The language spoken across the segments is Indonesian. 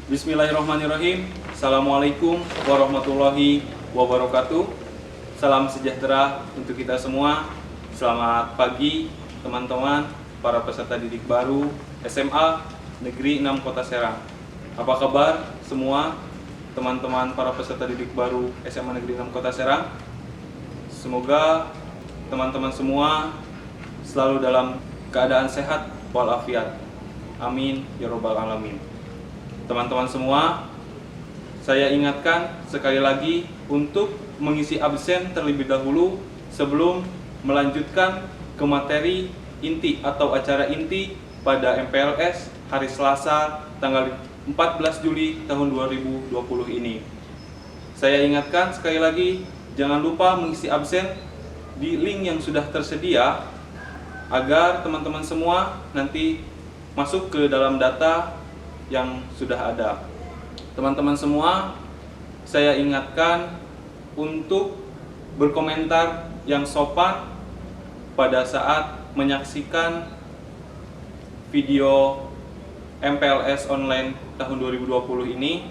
Bismillahirrahmanirrahim. Assalamualaikum warahmatullahi wabarakatuh. Salam sejahtera untuk kita semua. Selamat pagi teman-teman, para peserta didik baru SMA Negeri 6 Kota Serang. Apa kabar semua teman-teman para peserta didik baru SMA Negeri 6 Kota Serang? Semoga teman-teman semua selalu dalam keadaan sehat walafiat. Amin ya robbal alamin. Teman-teman semua, saya ingatkan sekali lagi untuk mengisi absen terlebih dahulu sebelum melanjutkan ke materi inti atau acara inti pada MPLS hari Selasa tanggal 14 Juli tahun 2020 ini. Saya ingatkan sekali lagi, jangan lupa mengisi absen di link yang sudah tersedia agar teman-teman semua nanti masuk ke dalam data yang sudah ada. Teman-teman semua, saya ingatkan untuk berkomentar yang sopan pada saat menyaksikan video MPLS online tahun 2020 ini,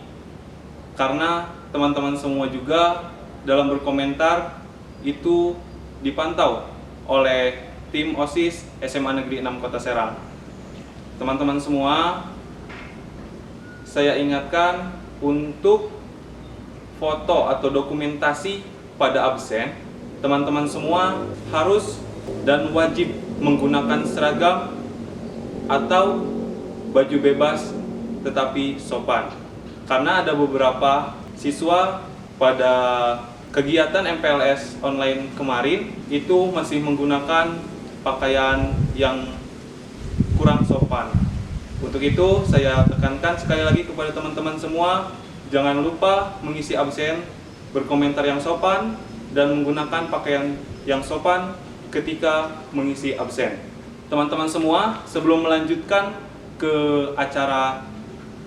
karena teman-teman semua juga dalam berkomentar itu dipantau oleh tim OSIS SMA Negeri 6 Kota Serang. Teman-teman semua, saya ingatkan untuk foto atau dokumentasi pada absen, teman-teman semua harus dan wajib menggunakan seragam atau baju bebas tetapi sopan. Karena ada beberapa siswa pada kegiatan MPLS online kemarin itu masih menggunakan pakaian yang kurang sopan. Untuk itu saya tekankan sekali lagi kepada teman-teman semua, jangan lupa mengisi absen, berkomentar yang sopan, dan menggunakan pakaian yang sopan ketika mengisi absen. Teman-teman semua, sebelum melanjutkan ke acara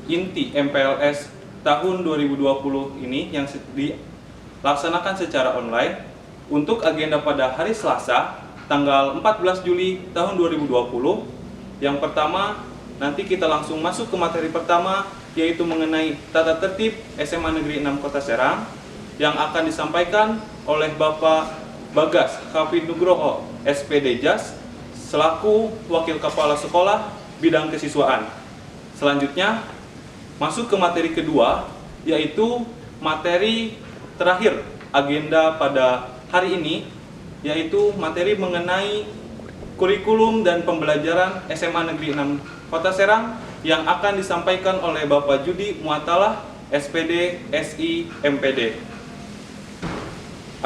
inti MPLS tahun 2020 ini yang dilaksanakan secara online, untuk agenda pada hari Selasa tanggal 14 Juli tahun 2020, yang pertama, nanti kita langsung masuk ke materi pertama, yaitu mengenai tata tertib SMA Negeri 6 Kota Serang, yang akan disampaikan oleh Bapak Bagas Hafid Nugroho, SPD JAS, selaku Wakil Kepala Sekolah Bidang Kesiswaan. Selanjutnya, masuk ke materi kedua, yaitu materi terakhir agenda pada hari ini, yaitu materi mengenai kurikulum dan pembelajaran SMA Negeri 6 Kota Serang yang akan disampaikan oleh Bapak Judi Muatalah, SPD SI MPD.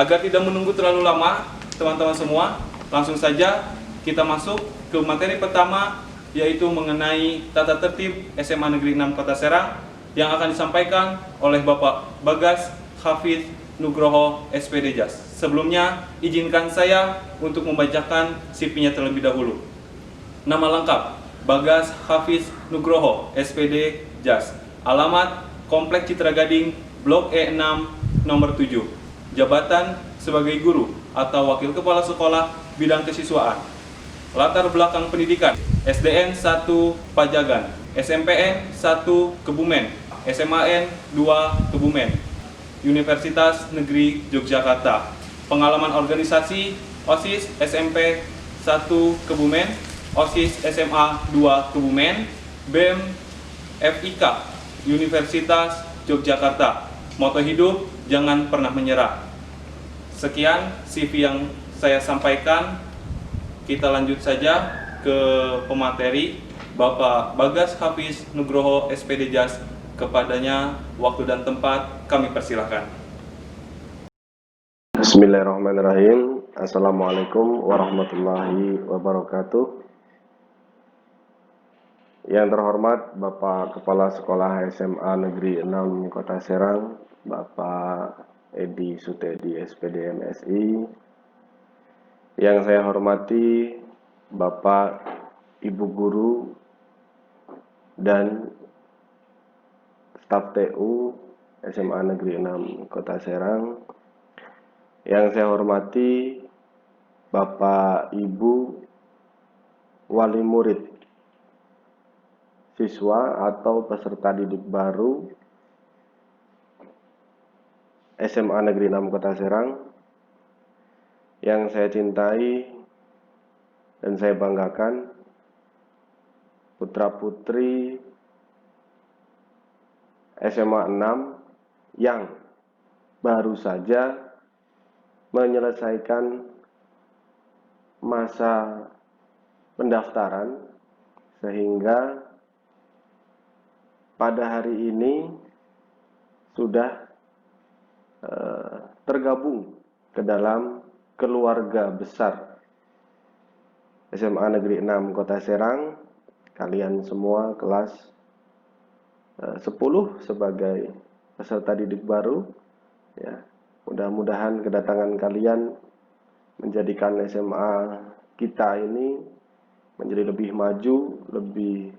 Agar tidak menunggu terlalu lama, teman-teman semua, langsung saja kita masuk ke materi pertama, yaitu mengenai tata tertib SMA Negeri 6 Kota Serang yang akan disampaikan oleh Bapak Bagas Hafid Nugroho SPD JAS. Sebelumnya, izinkan saya untuk membacakan CV-nya terlebih dahulu. Nama lengkap, Bagas Hafiz Nugroho, SPD JAS. Alamat, Komplek Citra Gading, Blok E6, nomor 7. Jabatan sebagai guru atau Wakil Kepala Sekolah Bidang Kesiswaan. Latar belakang pendidikan, SDN 1 Pajagan, SMPN 1 Kebumen, SMAN 2 Kebumen, Universitas Negeri Yogyakarta. Pengalaman organisasi, OSIS SMP 1 Kebumen, OSIS SMA 2 Kebumen, BEM FIK Universitas Yogyakarta. Moto hidup, jangan pernah menyerah. Sekian CV yang saya sampaikan. Kita lanjut saja ke pemateri. Bapak Bagas Hafiz Nugroho SPD JAS, kepadanya waktu dan tempat kami persilahkan. Bismillahirrahmanirrahim. Assalamualaikum warahmatullahi wabarakatuh. Yang terhormat Bapak Kepala Sekolah SMA Negeri 6 Kota Serang, Bapak Edi Sutedi SPD MSI. Yang saya hormati Bapak, Ibu Guru, dan staf TU SMA Negeri 6 Kota Serang. Yang saya hormati Bapak Ibu Wali Murid siswa atau peserta didik baru SMA Negeri 6 Kota Serang yang saya cintai dan saya banggakan, putra-putri SMA 6 yang baru saja menyelesaikan masa pendaftaran, sehingga pada hari ini sudah tergabung ke dalam keluarga besar SMA Negeri 6 Kota Serang. Kalian semua kelas 10 sebagai peserta didik baru, ya. Mudah-mudahan kedatangan kalian menjadikan SMA kita ini menjadi lebih maju, lebih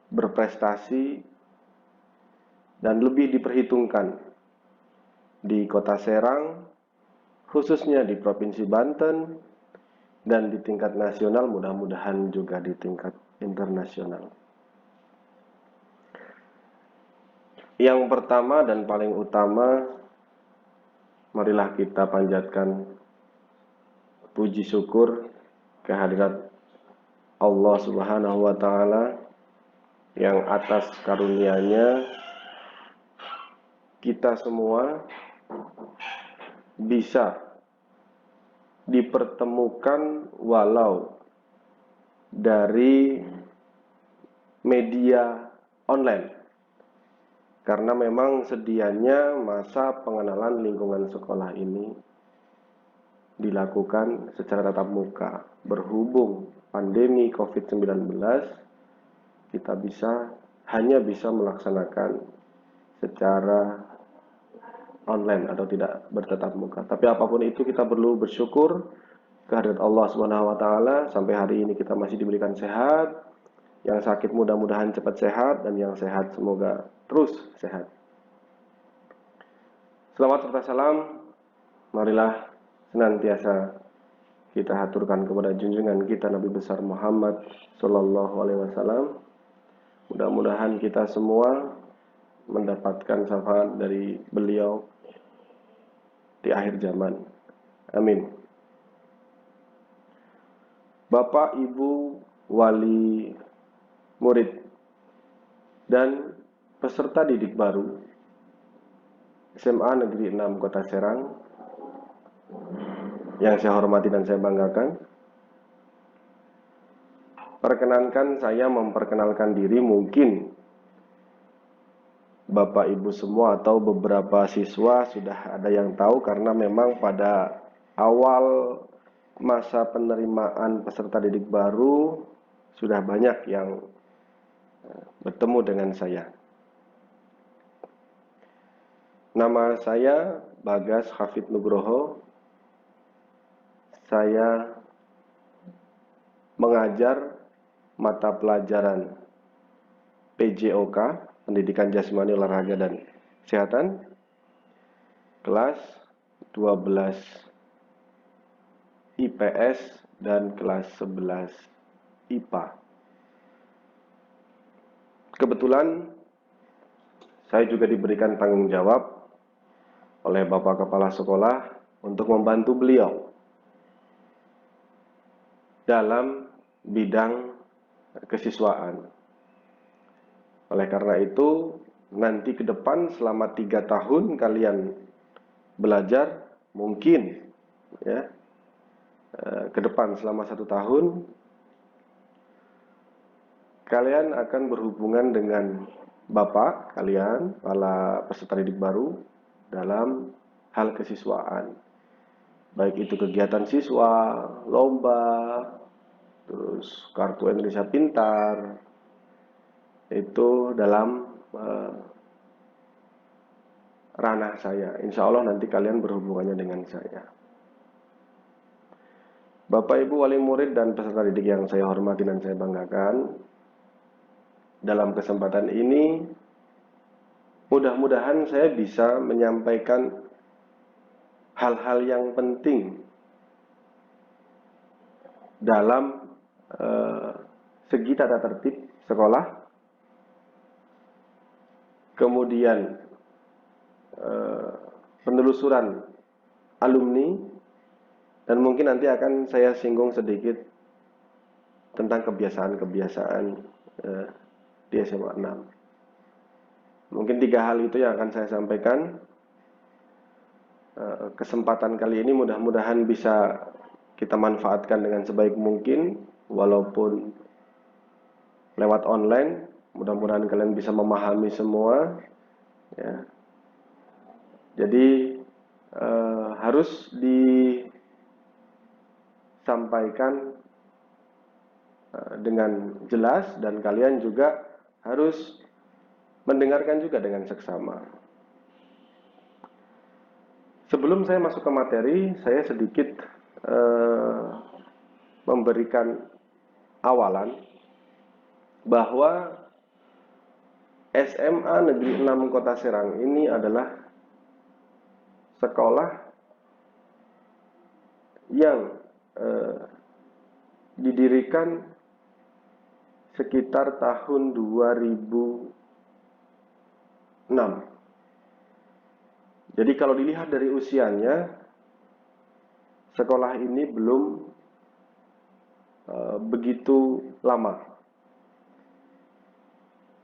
berprestasi, dan lebih diperhitungkan di Kota Serang, khususnya di Provinsi Banten, dan di tingkat nasional, mudah-mudahan juga di tingkat internasional. Yang pertama dan paling utama, marilah kita panjatkan puji syukur kehadirat Allah Subhanahu wa Ta'ala yang atas karunia-Nya kita semua bisa dipertemukan walau dari media online. Karena memang sedianya masa pengenalan lingkungan sekolah ini dilakukan secara tatap muka. Berhubung pandemi COVID-19, kita hanya bisa melaksanakan secara online atau tidak bertatap muka. Tapi apapun itu, kita perlu bersyukur kehadirat Allah Subhanahu wa Ta'ala. Sampai hari ini kita masih diberikan sehat. Yang sakit mudah-mudahan cepat sehat, dan yang sehat semoga terus sehat. Selamat serta salam, marilah senantiasa kita haturkan kepada junjungan kita Nabi besar Muhammad Sallallahu Alaihi Wasallam. Mudah-mudahan kita semua mendapatkan syafaat dari beliau di akhir zaman. Amin. Bapak, Ibu, wali murid dan peserta didik baru SMA Negeri 6 Kota Serang yang saya hormati dan saya banggakan, perkenankan saya memperkenalkan diri. Mungkin Bapak Ibu semua atau beberapa siswa sudah ada yang tahu, karena memang pada awal masa penerimaan peserta didik baru sudah banyak yang bertemu dengan saya. Nama saya Bagas Hafid Nugroho. Saya mengajar mata pelajaran PJOK, Pendidikan Jasmani, Olahraga, dan Kesehatan, kelas 12 IPS dan kelas 11 IPA. Kebetulan saya juga diberikan tanggung jawab oleh Bapak Kepala Sekolah untuk membantu beliau dalam bidang kesiswaan. Oleh karena itu, nanti ke depan selama 3 tahun kalian belajar, mungkin ya, ke depan selama 1 tahun kalian akan berhubungan dengan Bapak kalian, para peserta didik baru, dalam hal kesiswaan. Baik itu kegiatan siswa, lomba, terus kartu Indonesia Pintar, itu dalam ranah saya. Insya Allah nanti kalian berhubungannya dengan saya. Bapak, Ibu, wali murid dan peserta didik yang saya hormati dan saya banggakan, dalam kesempatan ini mudah-mudahan saya bisa menyampaikan hal-hal yang penting dalam segi tata tertib sekolah kemudian penelusuran alumni, dan mungkin nanti akan saya singgung sedikit tentang kebiasaan-kebiasaan di SMA 6. Mungkin 3 hal itu yang akan saya sampaikan. Kesempatan kali ini mudah-mudahan bisa kita manfaatkan dengan sebaik mungkin, walaupun lewat online. Mudah-mudahan kalian bisa memahami semua, ya. Jadi harus disampaikan dengan jelas, dan kalian juga harus mendengarkan juga dengan seksama. Sebelum saya masuk ke materi, saya sedikit memberikan awalan bahwa SMA Negeri 6 Kota Serang ini adalah sekolah yang didirikan sekitar tahun 2006. Jadi kalau dilihat dari usianya, sekolah ini belum begitu lama.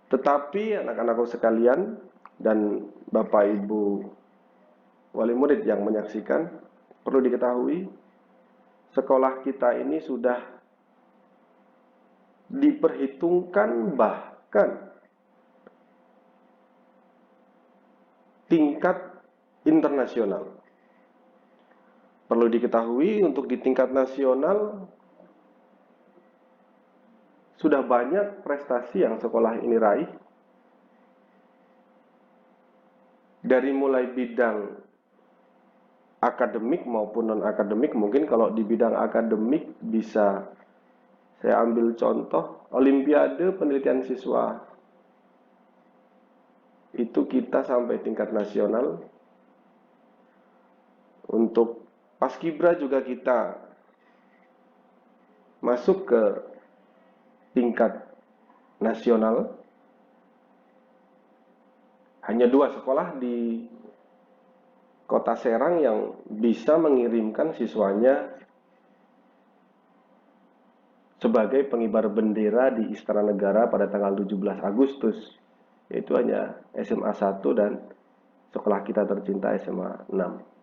Tetapi anak-anakku sekalian dan Bapak Ibu wali murid yang menyaksikan, perlu diketahui, sekolah kita ini sudah diperhitungkan bahkan tingkat internasional. Perlu diketahui, untuk di tingkat nasional sudah banyak prestasi yang sekolah ini raih, dari mulai bidang akademik maupun non-akademik. Mungkin kalau di bidang akademik bisa saya ambil contoh Olimpiade Penelitian Siswa, itu kita sampai tingkat nasional. Untuk Paskibra juga kita masuk ke tingkat nasional. Hanya 2 sekolah di Kota Serang yang bisa mengirimkan siswanya sebagai pengibar bendera di Istana Negara pada tanggal 17 Agustus, yaitu hanya SMA 1 dan sekolah kita tercinta SMA 6.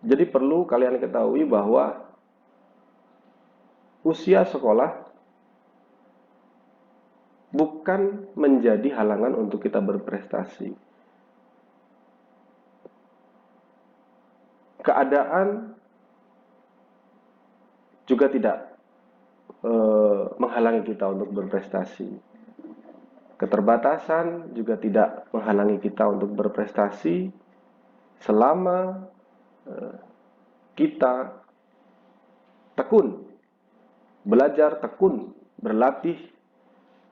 Jadi perlu kalian ketahui bahwa usia sekolah bukan menjadi halangan untuk kita berprestasi. Keadaan juga tidak menghalangi kita untuk berprestasi. Keterbatasan juga tidak menghalangi kita untuk berprestasi selama kita tekun, belajar tekun, berlatih,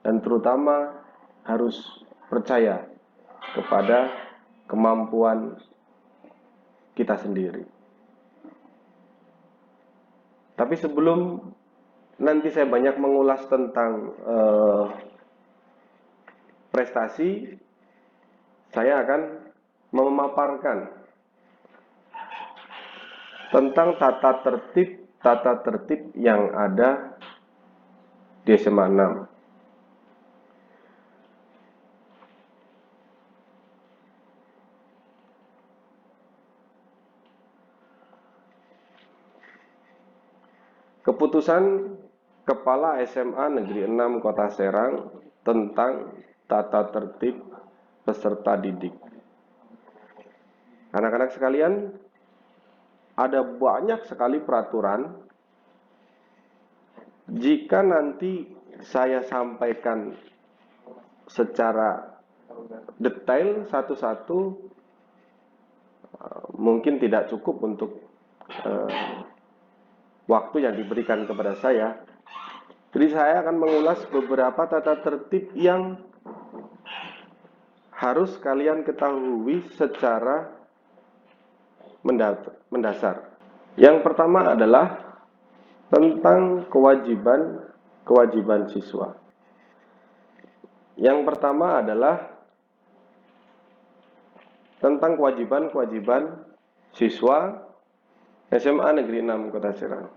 dan terutama harus percaya kepada kemampuan kita sendiri. Tapi sebelum nanti saya banyak mengulas tentang prestasi, saya akan memaparkan tentang tata tertib yang ada di SMA 6. Keputusan Kepala SMA Negeri 6 Kota Serang tentang tata tertib peserta didik. Anak-anak sekalian, ada banyak sekali peraturan. Jika nanti saya sampaikan secara detail satu-satu, mungkin tidak cukup untuk waktu yang diberikan kepada saya. Jadi saya akan mengulas beberapa tata tertib yang harus kalian ketahui secara mendasar. Yang pertama adalah tentang kewajiban siswa. Yang pertama adalah tentang kewajiban-kewajiban siswa SMA Negeri 6 Kota Serang.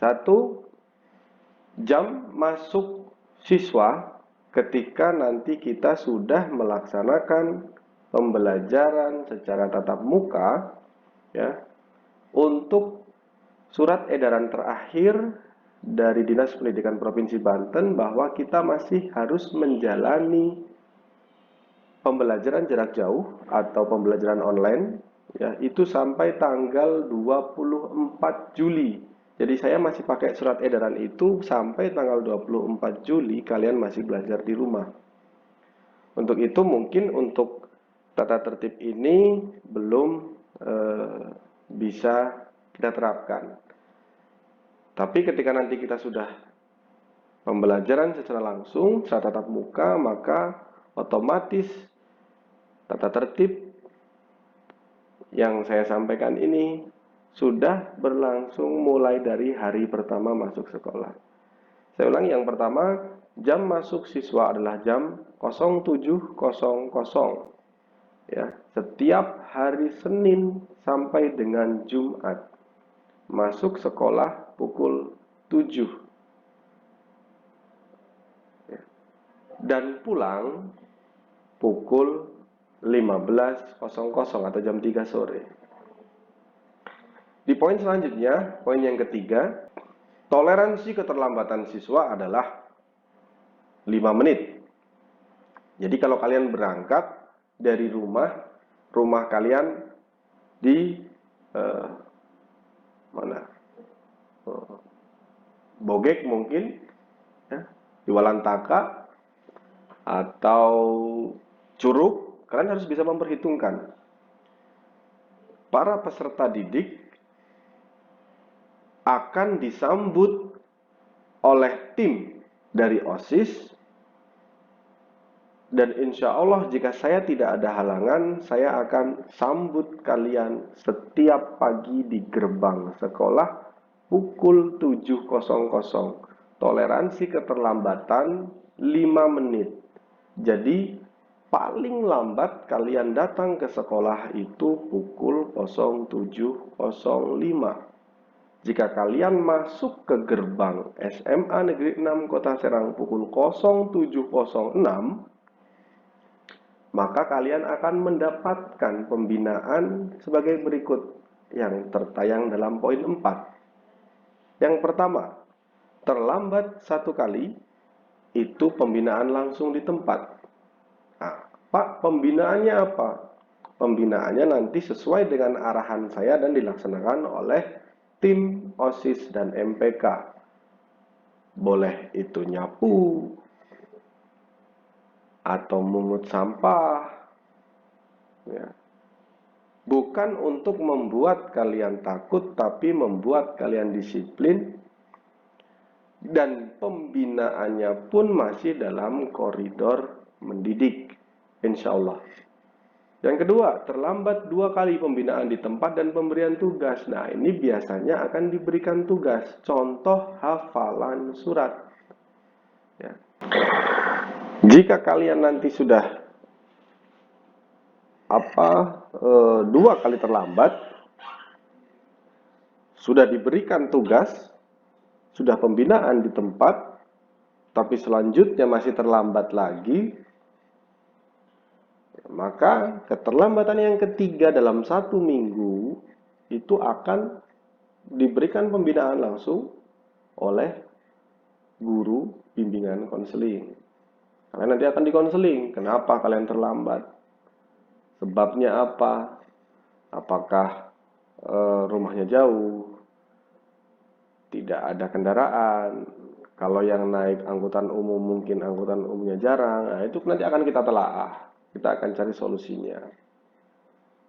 1. Jam masuk siswa ketika nanti kita sudah melaksanakan pembelajaran secara tatap muka, ya, untuk surat edaran terakhir dari Dinas Pendidikan Provinsi Banten bahwa kita masih harus menjalani pembelajaran jarak jauh atau pembelajaran online, ya, itu sampai tanggal 24 Juli. Jadi saya masih pakai surat edaran itu sampai tanggal 24 Juli kalian masih belajar di rumah. Untuk itu mungkin untuk tata tertib ini belum bisa kita terapkan. Tapi ketika nanti kita sudah pembelajaran secara langsung, secara tatap muka, maka otomatis tata tertib yang saya sampaikan ini sudah berlangsung mulai dari hari pertama masuk sekolah. Saya ulang, yang pertama, jam masuk siswa adalah jam 07.00, ya, setiap hari Senin sampai dengan Jumat. Masuk sekolah pukul 7. Ya. Dan pulang pukul 15.00 atau jam 3 sore. Di poin selanjutnya, poin yang ketiga, toleransi keterlambatan siswa adalah 5 menit. Jadi kalau kalian berangkat dari rumah kalian di Bogek mungkin, ya, di Walantaka atau Curug, kalian harus bisa memperhitungkan para peserta didik akan disambut oleh tim dari OSIS, dan insya Allah jika saya tidak ada halangan, saya akan sambut kalian setiap pagi di gerbang sekolah pukul 7.00. Toleransi keterlambatan 5 menit. Jadi paling lambat kalian datang ke sekolah itu pukul 07.05. Jika kalian masuk ke gerbang SMA Negeri 6 Kota Serang pukul 07.06, maka kalian akan mendapatkan pembinaan sebagai berikut yang tertayang dalam poin 4. Yang pertama, terlambat 1 kali itu pembinaan langsung di tempat. Nah, Pak, pembinaannya apa? Pembinaannya nanti sesuai dengan arahan saya dan dilaksanakan oleh tim OSIS dan MPK. Boleh itu nyapu atau mungut sampah, ya. Bukan untuk membuat kalian takut, tapi membuat kalian disiplin, dan pembinaannya pun masih dalam koridor mendidik, insya Allah. Yang kedua, terlambat 2 kali pembinaan di tempat dan pemberian tugas. Nah, ini biasanya akan diberikan tugas, contoh hafalan surat, ya. Jika kalian nanti sudah 2 kali terlambat, sudah diberikan tugas, sudah pembinaan di tempat, tapi selanjutnya masih terlambat lagi, maka keterlambatan yang ketiga dalam 1 minggu itu akan diberikan pembinaan langsung oleh guru bimbingan konseling. Kalian nanti akan dikonseling, kenapa kalian terlambat? Sebabnya apa? Apakah rumahnya jauh? Tidak ada kendaraan? Kalau yang naik angkutan umum mungkin angkutan umumnya jarang. Nah, itu nanti akan kita telaah. Kita akan cari solusinya.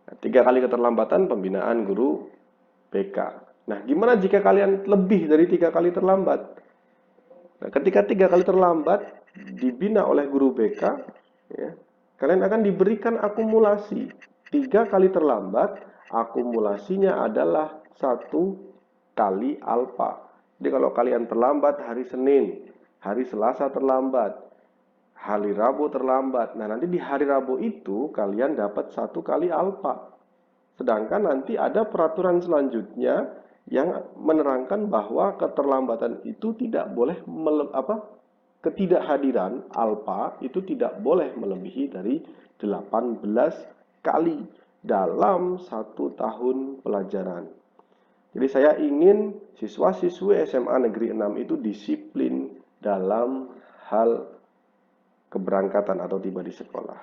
Nah, 3 kali keterlambatan pembinaan guru BK. Nah, gimana jika kalian lebih dari 3 kali terlambat? Nah, ketika 3 kali terlambat dibina oleh guru BK, ya, kalian akan diberikan akumulasi. 3 kali terlambat, akumulasinya adalah 1 kali alfa. Jadi kalau kalian terlambat hari Senin, hari Selasa terlambat, hari Rabu terlambat. Nah, nanti di hari Rabu itu kalian dapat 1 kali alfa. Sedangkan nanti ada peraturan selanjutnya yang menerangkan bahwa keterlambatan itu tidak boleh ketidakhadiran alfa itu tidak boleh melebihi dari 18 kali dalam 1 tahun pelajaran. Jadi saya ingin siswa-siswi SMA Negeri 6 itu disiplin dalam hal keberangkatan atau tiba di sekolah.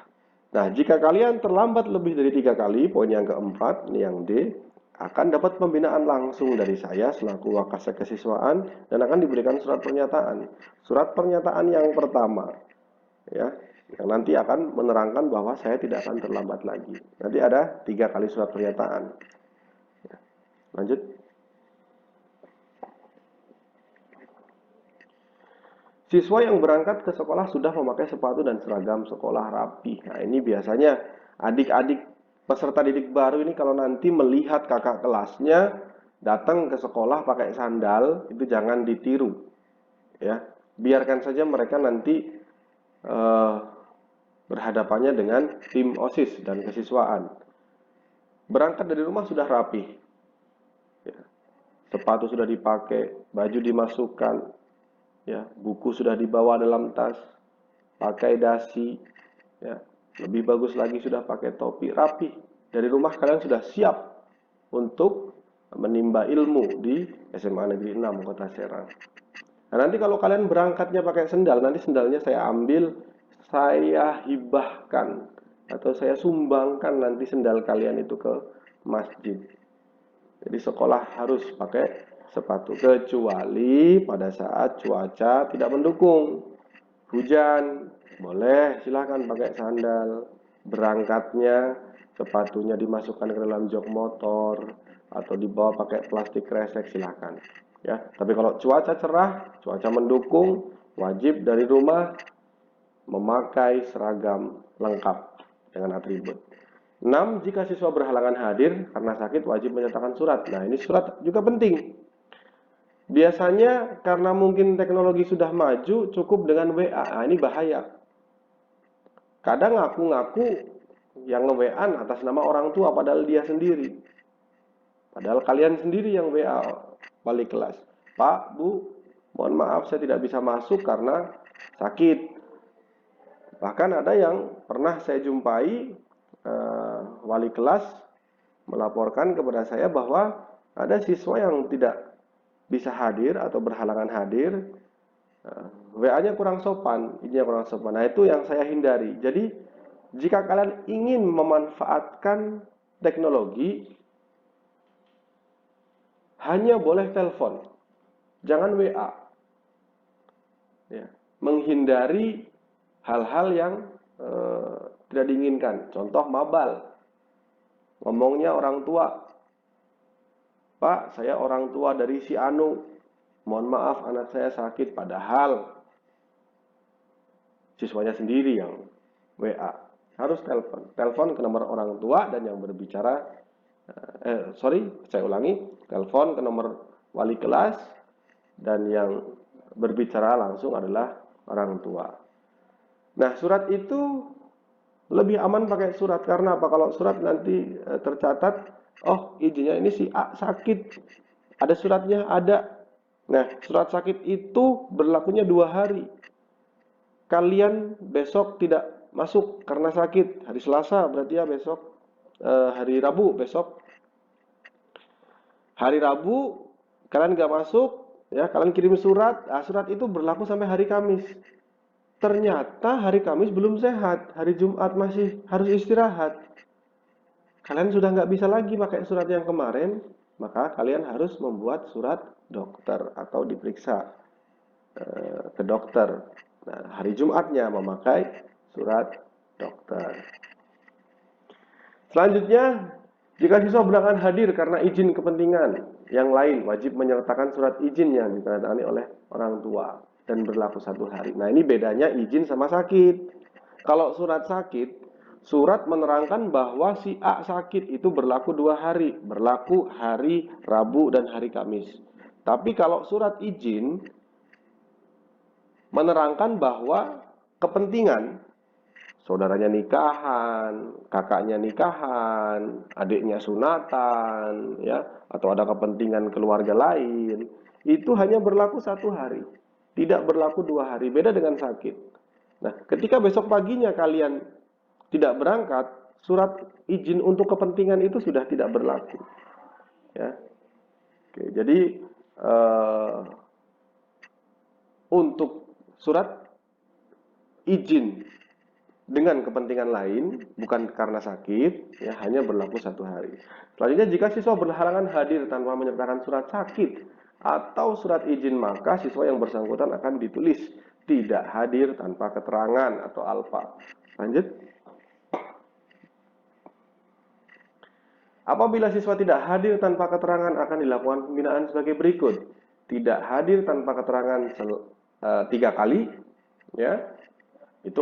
Nah, jika kalian terlambat lebih dari 3 kali, poin yang keempat, ini yang D, akan dapat pembinaan langsung dari saya selaku Wakasek Kesiswaan dan akan diberikan surat pernyataan. Surat pernyataan yang pertama, ya, yang nanti akan menerangkan bahwa saya tidak akan terlambat lagi. Nanti ada 3 kali surat pernyataan. Ya, lanjut. Siswa yang berangkat ke sekolah sudah memakai sepatu dan seragam sekolah rapi. Nah, ini biasanya adik-adik peserta didik baru ini kalau nanti melihat kakak kelasnya datang ke sekolah pakai sandal, itu jangan ditiru. Ya, biarkan saja mereka nanti berhadapannya dengan tim OSIS dan kesiswaan. Berangkat dari rumah sudah rapi. Ya, sepatu sudah dipakai, baju dimasukkan, ya, buku sudah dibawa dalam tas, pakai dasi, ya, lebih bagus lagi sudah pakai topi, rapi. Dari rumah kalian sudah siap untuk menimba ilmu di SMA Negeri 6 Kota Serang. Nah, nanti kalau kalian berangkatnya pakai sendal, nanti sendalnya saya ambil, saya hibahkan atau saya sumbangkan nanti sendal kalian itu ke masjid. Jadi sekolah harus pakai sepatu kecuali pada saat cuaca tidak mendukung. Hujan, boleh silahkan pakai sandal. Berangkatnya sepatunya dimasukkan ke dalam jok motor atau dibawa pakai plastik kresek, silahkan. Ya, tapi kalau cuaca cerah, cuaca mendukung, wajib dari rumah memakai seragam lengkap dengan atribut. 6. Jika siswa berhalangan hadir karena sakit, wajib menyertakan surat. Nah, ini surat juga penting. Biasanya karena mungkin teknologi sudah maju, cukup dengan WA. Nah, ini bahaya. Kadang ngaku-ngaku yang nge-WA atas nama orang tua, padahal dia sendiri. Padahal kalian sendiri yang WA wali kelas. Pak, Bu, mohon maaf saya tidak bisa masuk karena sakit. Bahkan ada yang pernah saya jumpai, wali kelas melaporkan kepada saya bahwa ada siswa yang tidak bisa hadir atau berhalangan hadir, WA-nya kurang sopan, izinnya kurang sopan. Nah, itu yang saya hindari. Jadi, jika kalian ingin memanfaatkan teknologi, hanya boleh telepon, jangan WA. Ya, menghindari hal-hal yang tidak diinginkan. Contoh mabal, ngomongnya orang tua, Pak, saya orang tua dari si Anu, mohon maaf anak saya sakit, padahal siswanya sendiri yang WA. Harus telepon ke nomor orang tua dan yang berbicara, saya ulangi, telepon ke nomor wali kelas dan yang berbicara langsung adalah orang tua. Nah, surat itu lebih aman pakai surat, karena apa? Kalau surat nanti tercatat, oh izinnya ini si A sakit, ada suratnya, ada. Nah, surat sakit itu berlakunya 2 hari. Kalian besok tidak masuk karena sakit, hari Selasa berarti ya besok, hari Rabu besok. Hari Rabu kalian nggak masuk, ya kalian kirim surat, surat itu berlaku sampai hari Kamis. Ternyata hari Kamis belum sehat, hari Jumat masih harus istirahat. Kalian sudah nggak bisa lagi pakai surat yang kemarin, maka kalian harus membuat surat dokter atau diperiksa ke dokter. Nah, hari Jumatnya memakai surat dokter. Selanjutnya, jika siswa berangkat hadir karena izin kepentingan yang lain, wajib menyertakan surat izin yang ditandatangani oleh orang tua dan berlaku 1 hari. Nah, ini bedanya izin sama sakit. Kalau surat sakit, surat menerangkan bahwa si A sakit itu berlaku 2 hari, berlaku hari Rabu dan hari Kamis. Tapi kalau surat izin menerangkan bahwa kepentingan, saudaranya nikahan, kakaknya nikahan, adiknya sunatan, ya, atau ada kepentingan keluarga lain, itu hanya berlaku 1 hari, tidak berlaku 2 hari. Beda dengan sakit. Nah, ketika besok paginya kalian tidak berangkat, surat izin untuk kepentingan itu sudah tidak berlaku. Ya, oke. Jadi untuk surat izin dengan kepentingan lain, bukan karena sakit, ya, hanya berlaku 1 hari. Selanjutnya, jika siswa berhalangan hadir tanpa menyertakan surat sakit atau surat izin, maka siswa yang bersangkutan akan ditulis tidak hadir tanpa keterangan atau alfa. Lanjut. Apabila siswa tidak hadir tanpa keterangan, akan dilakukan pembinaan sebagai berikut. Tidak hadir tanpa keterangan 3 kali, ya, itu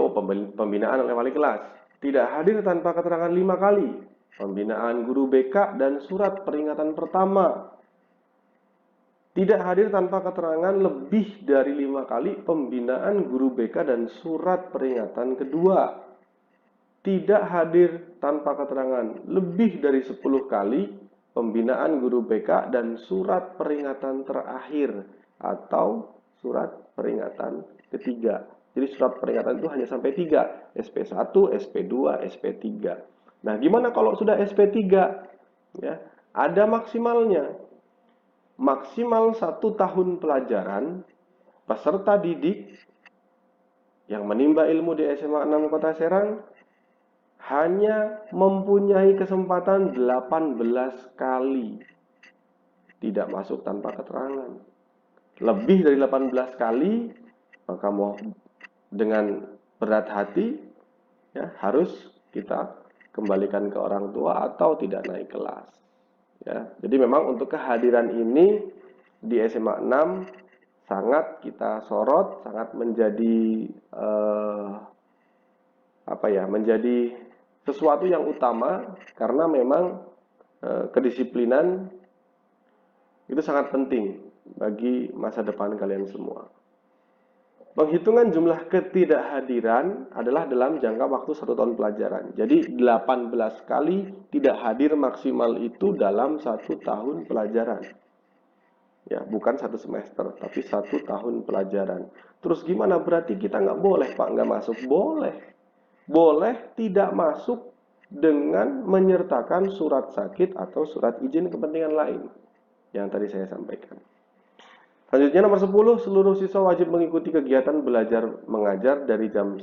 pembinaan oleh wali kelas. Tidak hadir tanpa keterangan 5 kali, pembinaan guru BK dan surat peringatan pertama. Tidak hadir tanpa keterangan lebih dari 5 kali, pembinaan guru BK dan surat peringatan kedua. Tidak hadir tanpa keterangan lebih dari 10 kali, pembinaan guru BK dan surat peringatan terakhir atau surat peringatan ketiga. Jadi surat peringatan itu hanya sampai 3, SP1, SP2, SP3. Nah, gimana kalau sudah SP3? Ya, ada maksimalnya. Maksimal 1 tahun pelajaran peserta didik yang menimba ilmu di SMA 6 Kota Serang hanya mempunyai kesempatan 18 kali tidak masuk tanpa keterangan. Lebih dari 18 kali, maka mau dengan berat hati, ya, harus kita kembalikan ke orang tua atau tidak naik kelas. Ya, jadi memang untuk kehadiran ini di SMA 6 sangat kita sorot, sangat menjadi menjadi sesuatu yang utama, karena memang kedisiplinan itu sangat penting bagi masa depan kalian semua. Penghitungan jumlah ketidakhadiran adalah dalam jangka waktu 1 tahun pelajaran. Jadi 18 kali tidak hadir maksimal itu dalam 1 tahun pelajaran. Ya, bukan 1 semester, tapi 1 tahun pelajaran. Terus gimana? Berarti kita nggak boleh, Pak, nggak masuk? Boleh. Boleh tidak masuk dengan menyertakan surat sakit atau surat izin kepentingan lain yang tadi saya sampaikan. Selanjutnya nomor 10, seluruh siswa wajib mengikuti kegiatan belajar mengajar dari jam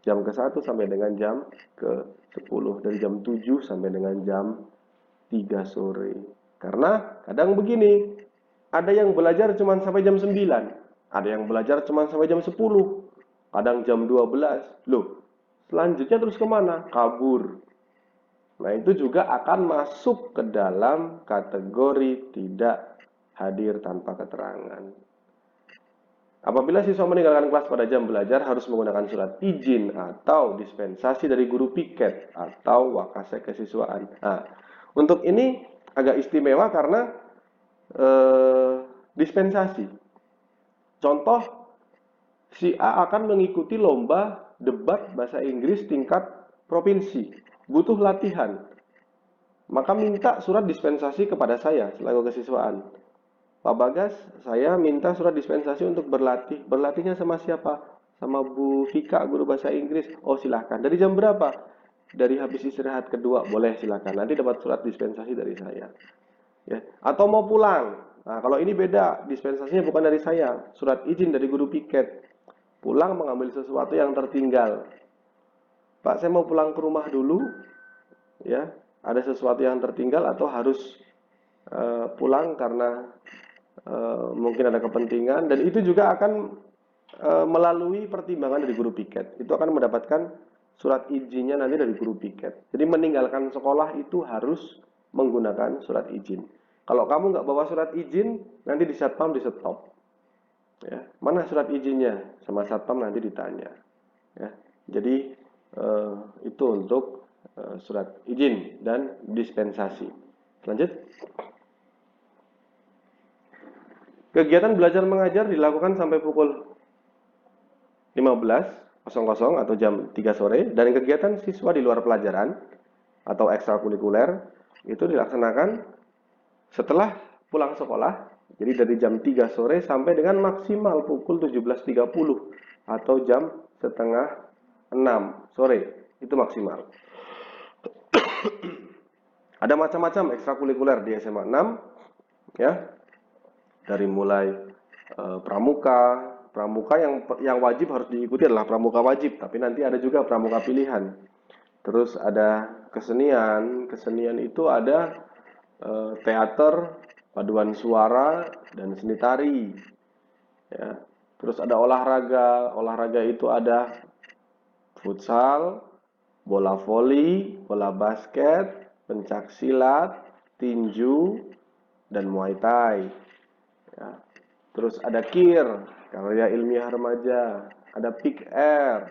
ke-1 sampai dengan jam ke-10, dari jam 7 sampai dengan jam 3 sore. Karena kadang begini, ada yang belajar cuma sampai jam 9, ada yang belajar cuma sampai jam 10, kadang jam 12. Loh, selanjutnya terus kemana? Kabur. Nah, itu juga akan masuk ke dalam kategori tidak hadir tanpa keterangan. Apabila siswa meninggalkan kelas pada jam belajar, harus menggunakan surat izin atau dispensasi dari guru piket atau wakasek kesiswaan. Nah, untuk ini agak istimewa karena dispensasi. Contoh, si A akan mengikuti lomba debat bahasa Inggris tingkat provinsi, butuh latihan, maka minta surat dispensasi kepada saya selaku kesiswaan. Pak Bagas, saya minta surat dispensasi untuk berlatih. Berlatihnya sama siapa? Sama Bu Vika, guru bahasa Inggris. Oh, silahkan. Dari jam berapa? Dari habis istirahat kedua. Boleh, silahkan. Nanti dapat surat dispensasi dari saya. Ya. Atau mau pulang. Nah, kalau ini beda. Dispensasinya bukan dari saya. Surat izin dari guru piket. Pulang mengambil sesuatu yang tertinggal. Pak, saya mau pulang ke rumah dulu. Ya, ada sesuatu yang tertinggal atau harus pulang karena mungkin ada kepentingan, dan itu juga akan melalui pertimbangan dari guru piket. Itu akan mendapatkan surat izinnya nanti dari guru piket. Jadi meninggalkan sekolah itu harus menggunakan surat izin. Kalau kamu nggak bawa surat izin, nanti di satpam di stop. Ya, mana surat izinnya? Sama satpam nanti ditanya. Ya, jadi itu untuk surat izin dan dispensasi. Lanjut. Kegiatan belajar mengajar dilakukan sampai pukul 15 atau jam 3 sore, dan kegiatan siswa di luar pelajaran atau ekstrakurikuler itu dilaksanakan setelah pulang sekolah, jadi dari jam 3 sore sampai dengan maksimal pukul 17.30 atau jam setengah 6 sore, itu maksimal. Ada macam-macam ekstrakurikuler di SMA 6, ya, dari mulai pramuka. Pramuka yang wajib harus diikuti adalah pramuka wajib, tapi nanti ada juga pramuka pilihan. Terus ada kesenian itu ada teater, paduan suara, dan seni tari. Ya. Terus ada olahraga itu ada futsal, bola voli, bola basket, pencak silat, tinju, dan muay thai. Ya. Terus ada KIR, karya ilmiah remaja, ada PIKR,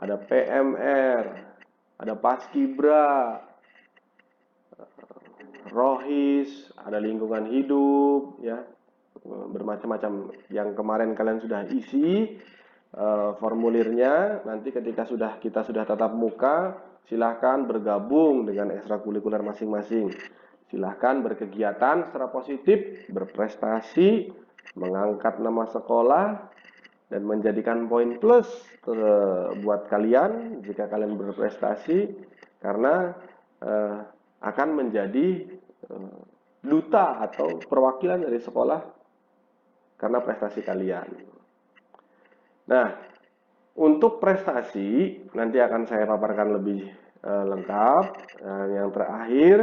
ada PMR, ada Paskibra, Rohis, ada lingkungan hidup, ya, bermacam-macam. Yang kemarin kalian sudah isi formulirnya. Nanti ketika kita sudah tatap muka, silahkan bergabung dengan ekstrakurikuler masing-masing. Silahkan berkegiatan secara positif, berprestasi, mengangkat nama sekolah, dan menjadikan poin plus buat kalian jika kalian berprestasi, karena akan menjadi duta atau perwakilan dari sekolah karena prestasi kalian. Nah, untuk prestasi nanti akan saya paparkan lebih lengkap. Yang terakhir,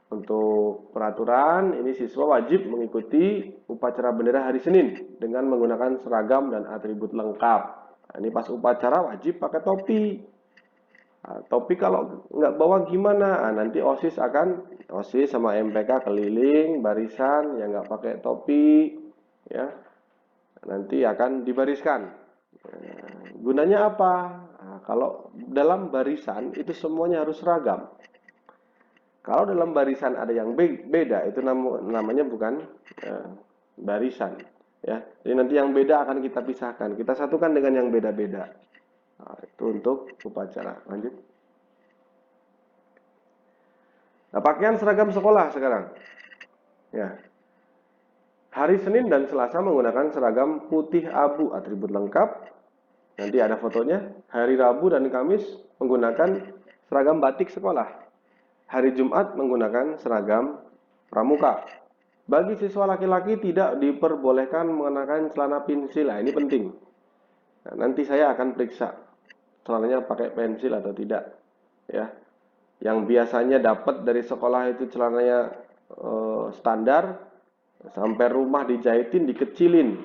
untuk peraturan, ini siswa wajib mengikuti upacara bendera hari Senin dengan menggunakan seragam dan atribut lengkap. Nah, ini pas upacara wajib pakai topi. Nah, topi kalau nggak bawa gimana? Nah, nanti OSIS sama MPK keliling barisan yang nggak pakai topi, ya, nanti akan dibariskan. Gunanya apa? Nah, kalau dalam barisan itu semuanya harus seragam. Kalau dalam barisan ada yang beda, itu namanya bukan barisan. Ya, jadi nanti yang beda akan kita pisahkan. Kita satukan dengan yang beda-beda. Nah, itu untuk upacara. Lanjut. Nah, pakaian seragam sekolah sekarang. Ya. Hari Senin dan Selasa menggunakan seragam putih abu, atribut lengkap. Nanti ada fotonya. Hari Rabu dan Kamis menggunakan seragam batik sekolah. Hari Jumat menggunakan seragam pramuka. Bagi siswa laki-laki tidak diperbolehkan mengenakan celana pensil. Nah, ini penting. Nah, nanti saya akan periksa celananya pakai pensil atau tidak. Ya, yang biasanya dapat dari sekolah itu celananya standar, sampai rumah dijahitin dikecilin.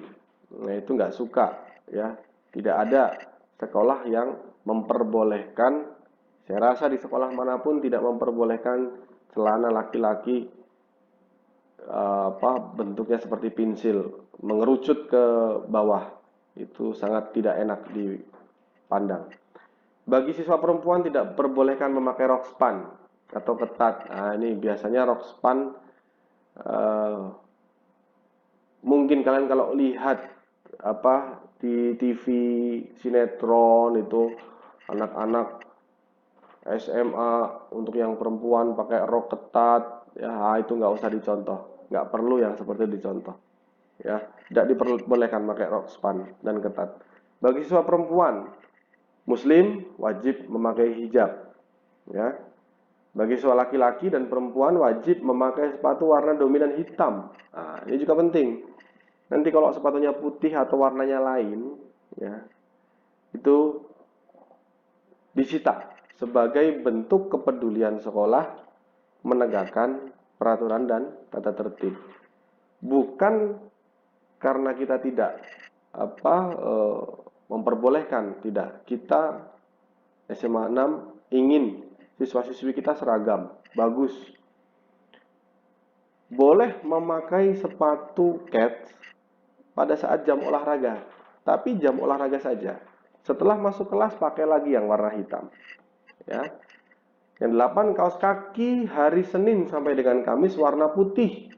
Nah, itu nggak suka. Ya, tidak ada sekolah yang memperbolehkan. Saya rasa di sekolah manapun tidak memperbolehkan celana laki-laki bentuknya seperti pensil, mengerucut ke bawah. Itu sangat tidak enak dipandang. Bagi siswa perempuan tidak diperbolehkan memakai rok span atau ketat. Nah, ini biasanya rok span, mungkin kalian kalau lihat di TV sinetron itu anak-anak SMA untuk yang perempuan pakai rok ketat, ya itu nggak usah dicontoh, nggak perlu yang seperti itu dicontoh, ya, tidak diperbolehkan pakai rok span dan ketat. Bagi siswa perempuan Muslim wajib memakai hijab, ya. Bagi siswa laki-laki dan perempuan wajib memakai sepatu warna dominan hitam. Nah, ini juga penting. Nanti kalau sepatunya putih atau warnanya lain, ya, itu disita sebagai bentuk kepedulian sekolah menegakkan peraturan dan tata tertib. Bukan karena kita tidak memperbolehkan, tidak. Kita SMA 6 ingin siswa-siswi kita seragam, bagus. Boleh memakai sepatu kets pada saat jam olahraga, tapi jam olahraga saja. Setelah masuk kelas pakai lagi yang warna hitam. Ya. Yang 8, kaos kaki hari Senin sampai dengan Kamis warna putih.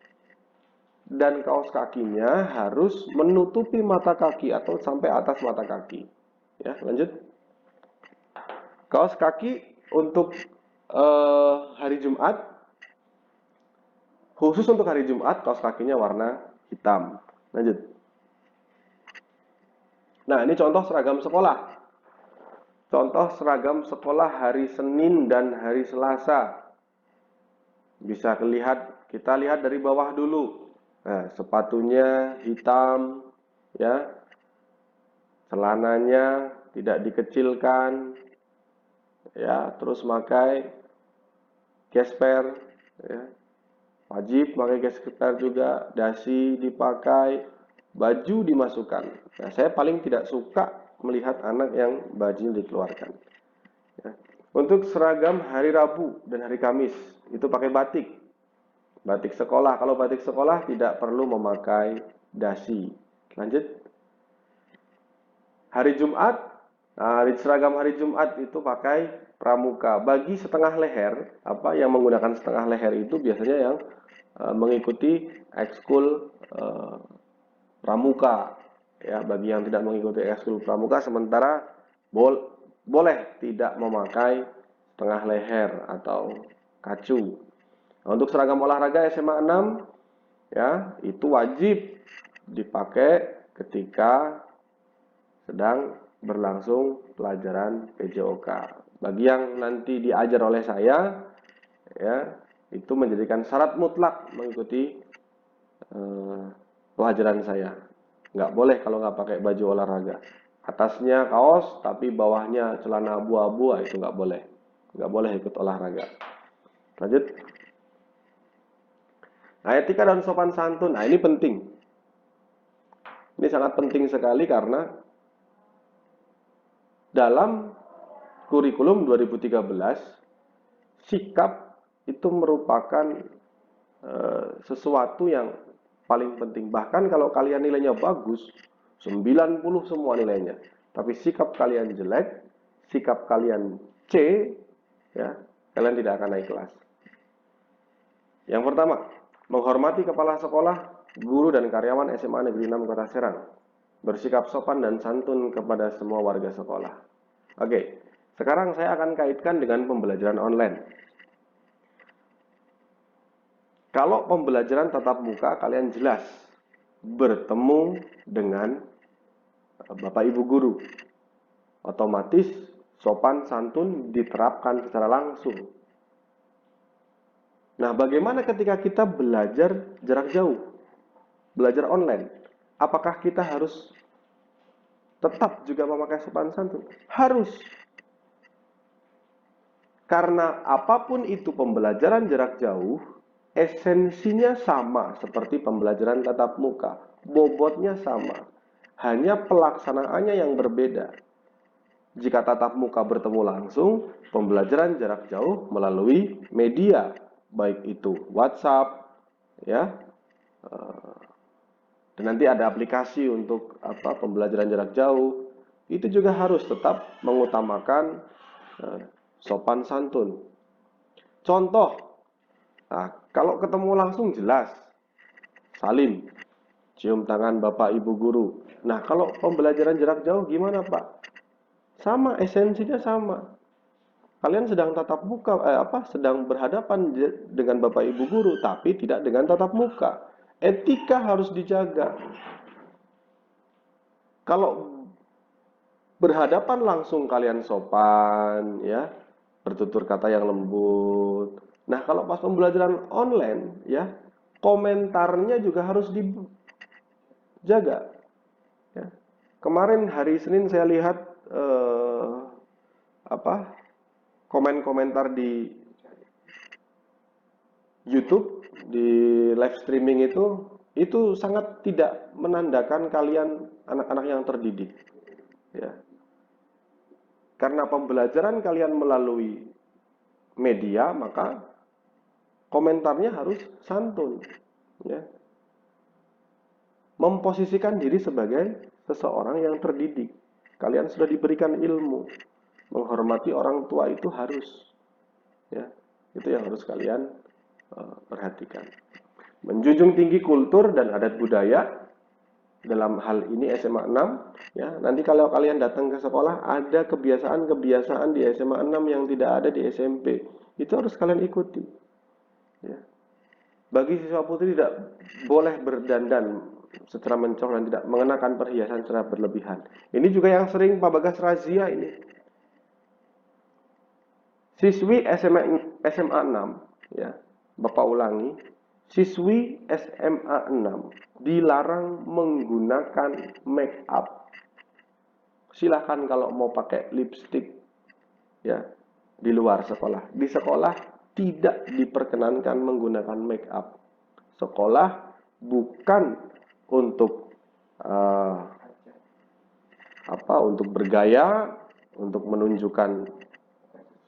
Dan kaos kakinya harus menutupi mata kaki atau sampai atas mata kaki. Ya, lanjut. Kaos kaki untuk hari Jumat, khusus untuk hari Jumat, kaos kakinya warna hitam. Lanjut. Nah, ini contoh seragam sekolah. Contoh seragam sekolah hari Senin dan hari Selasa. Bisa kita lihat dari bawah dulu. Nah, sepatunya hitam, ya. Celananya tidak dikecilkan, ya. Terus pakai gesper, ya. Wajib pakai gesper juga, dasi dipakai, baju dimasukkan. Nah, saya paling tidak suka melihat anak yang bajunya dikeluarkan. Ya. Untuk seragam hari Rabu dan hari Kamis itu pakai batik. Batik sekolah. Kalau batik sekolah tidak perlu memakai dasi. Lanjut. Hari Jumat, seragam hari Jumat itu pakai pramuka. Bagi setengah leher, yang menggunakan setengah leher itu biasanya yang mengikuti ekskul pramuka. Ya, bagi yang tidak mengikuti ekskul pramuka, sementara boleh tidak memakai setengah leher atau kacu. Nah, untuk seragam olahraga SMA 6, ya, itu wajib dipakai ketika sedang berlangsung pelajaran PJOK. Bagi yang nanti diajar oleh saya, ya, itu menjadikan syarat mutlak mengikuti pelajaran saya. Nggak boleh kalau nggak pakai baju olahraga. Atasnya kaos, tapi bawahnya celana abu-abu, itu nggak boleh. Nggak boleh ikut olahraga. Lanjut. Nah, etika dan sopan santun. Nah, ini penting. Ini sangat penting sekali karena dalam kurikulum 2013, sikap itu merupakan sesuatu yang paling penting. Bahkan kalau kalian nilainya bagus, 90 semua nilainya, tapi sikap kalian jelek, sikap kalian C, ya, kalian tidak akan naik kelas. Yang pertama, menghormati kepala sekolah, guru dan karyawan SMA Negeri 6 Kota Serang. Bersikap sopan dan santun kepada semua warga sekolah. Oke, sekarang saya akan kaitkan dengan pembelajaran online. Kalau pembelajaran tatap muka, kalian jelas bertemu dengan Bapak Ibu guru. Otomatis sopan santun diterapkan secara langsung. Nah, bagaimana ketika kita belajar jarak jauh? Belajar online? Apakah kita harus tetap juga memakai sopan santun? Harus. Karena apapun itu pembelajaran jarak jauh, esensinya sama seperti pembelajaran tatap muka. Bobotnya sama. Hanya pelaksanaannya yang berbeda. Jika tatap muka bertemu langsung, pembelajaran jarak jauh melalui media, baik itu WhatsApp, ya, dan nanti ada aplikasi untuk pembelajaran jarak jauh. Itu juga harus tetap mengutamakan sopan santun. Contoh, nah, kalau ketemu langsung jelas, salim, cium tangan Bapak Ibu guru. Nah, kalau pembelajaran jarak jauh gimana Pak? Sama, esensinya sama. Kalian sedang tatap muka, sedang berhadapan dengan Bapak Ibu guru, tapi tidak dengan tatap muka. Etika harus dijaga. Kalau berhadapan langsung kalian sopan, ya, bertutur kata yang lembut. Nah, kalau pas pembelajaran online, ya, komentarnya juga harus dijaga. Ya. Kemarin hari Senin saya lihat komen-komentar di YouTube, di live streaming itu sangat tidak menandakan kalian anak-anak yang terdidik, ya. Karena pembelajaran kalian melalui media, maka komentarnya harus santun, ya. Memposisikan diri sebagai seseorang yang terdidik. Kalian sudah diberikan ilmu, menghormati orang tua itu harus, ya. Itu yang harus kalian perhatikan. Menjunjung tinggi kultur dan adat budaya, dalam hal ini SMA 6 ya. Nanti kalau kalian datang ke sekolah ada kebiasaan-kebiasaan di SMA 6 yang tidak ada di SMP. Itu harus kalian ikuti. Ya. Bagi siswa putri tidak boleh berdandan secara mencolok dan tidak mengenakan perhiasan secara berlebihan. Ini juga yang sering Pak Bagas razia ini. Siswi SMA 6 ya. Bapak ulangi, siswi SMA 6 dilarang menggunakan make up. Silahkan kalau mau pakai lipstick ya di luar sekolah. Di sekolah tidak diperkenankan menggunakan make up. Sekolah bukan untuk untuk bergaya, untuk menunjukkan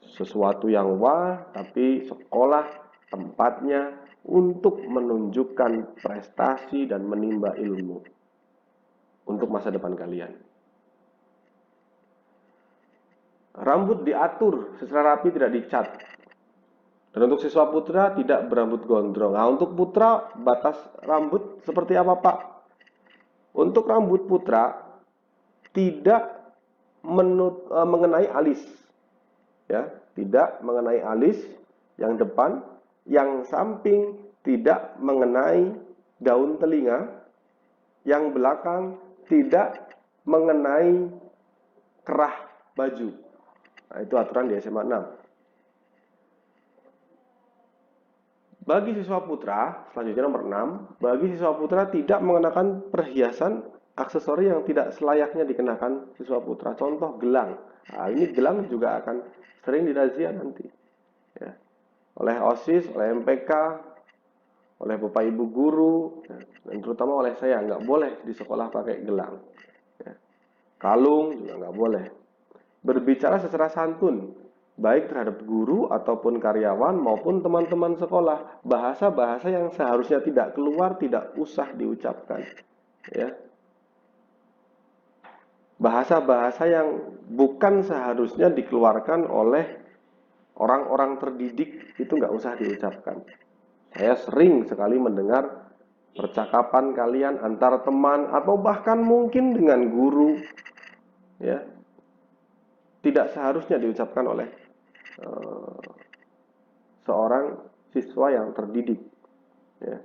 sesuatu yang wah, tapi sekolah tempatnya untuk menunjukkan prestasi dan menimba ilmu untuk masa depan kalian. Rambut diatur secara rapi, tidak dicat. Dan untuk siswa putra tidak berambut gondrong. Nah, untuk putra batas rambut seperti apa, Pak? Untuk rambut putra tidak mengenai alis. Ya, tidak mengenai alis yang depan, yang samping tidak mengenai daun telinga, yang belakang tidak mengenai kerah baju. Nah, itu aturan di SMA 6. Bagi siswa putra, selanjutnya nomor 6, bagi siswa putra tidak mengenakan perhiasan aksesori yang tidak selayaknya dikenakan siswa putra. Contoh gelang. Nah, ini gelang juga akan sering dirazia nanti. Ya. Oleh OSIS, oleh MPK, oleh Bapak Ibu guru, ya, dan terutama oleh saya, nggak boleh di sekolah pakai gelang. Ya. Kalung juga nggak boleh. Berbicara secara santun, baik terhadap guru ataupun karyawan maupun teman-teman sekolah, bahasa-bahasa yang seharusnya tidak keluar tidak usah diucapkan. Ya. Bahasa-bahasa yang bukan seharusnya dikeluarkan oleh orang-orang terdidik itu nggak usah diucapkan. Saya sering sekali mendengar percakapan kalian antara teman atau bahkan mungkin dengan guru, ya, tidak seharusnya diucapkan oleh seorang siswa yang terdidik. Ya.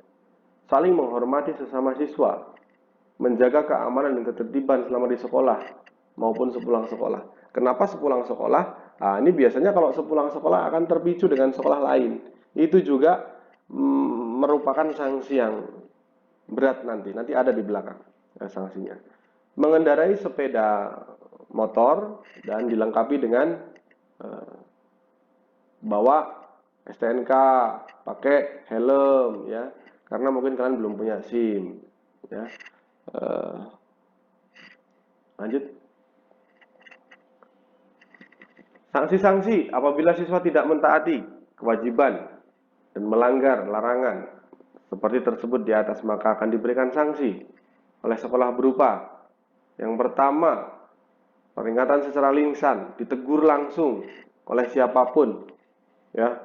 Saling menghormati sesama siswa, menjaga keamanan dan ketertiban selama di sekolah maupun sepulang sekolah. Kenapa sepulang sekolah? Nah, ini biasanya kalau sepulang sekolah akan terpicu dengan sekolah lain. Itu juga merupakan sanksi yang berat nanti ada di belakang sanksinya. Mengendarai sepeda motor dan dilengkapi dengan bawa STNK, pakai helm ya, karena mungkin kalian belum punya SIM ya. Lanjut. Sanksi-sanksi apabila siswa tidak mentaati kewajiban dan melanggar larangan seperti tersebut di atas, maka akan diberikan sanksi oleh sekolah berupa yang pertama, peringatan secara lisan, ditegur langsung oleh siapapun ya,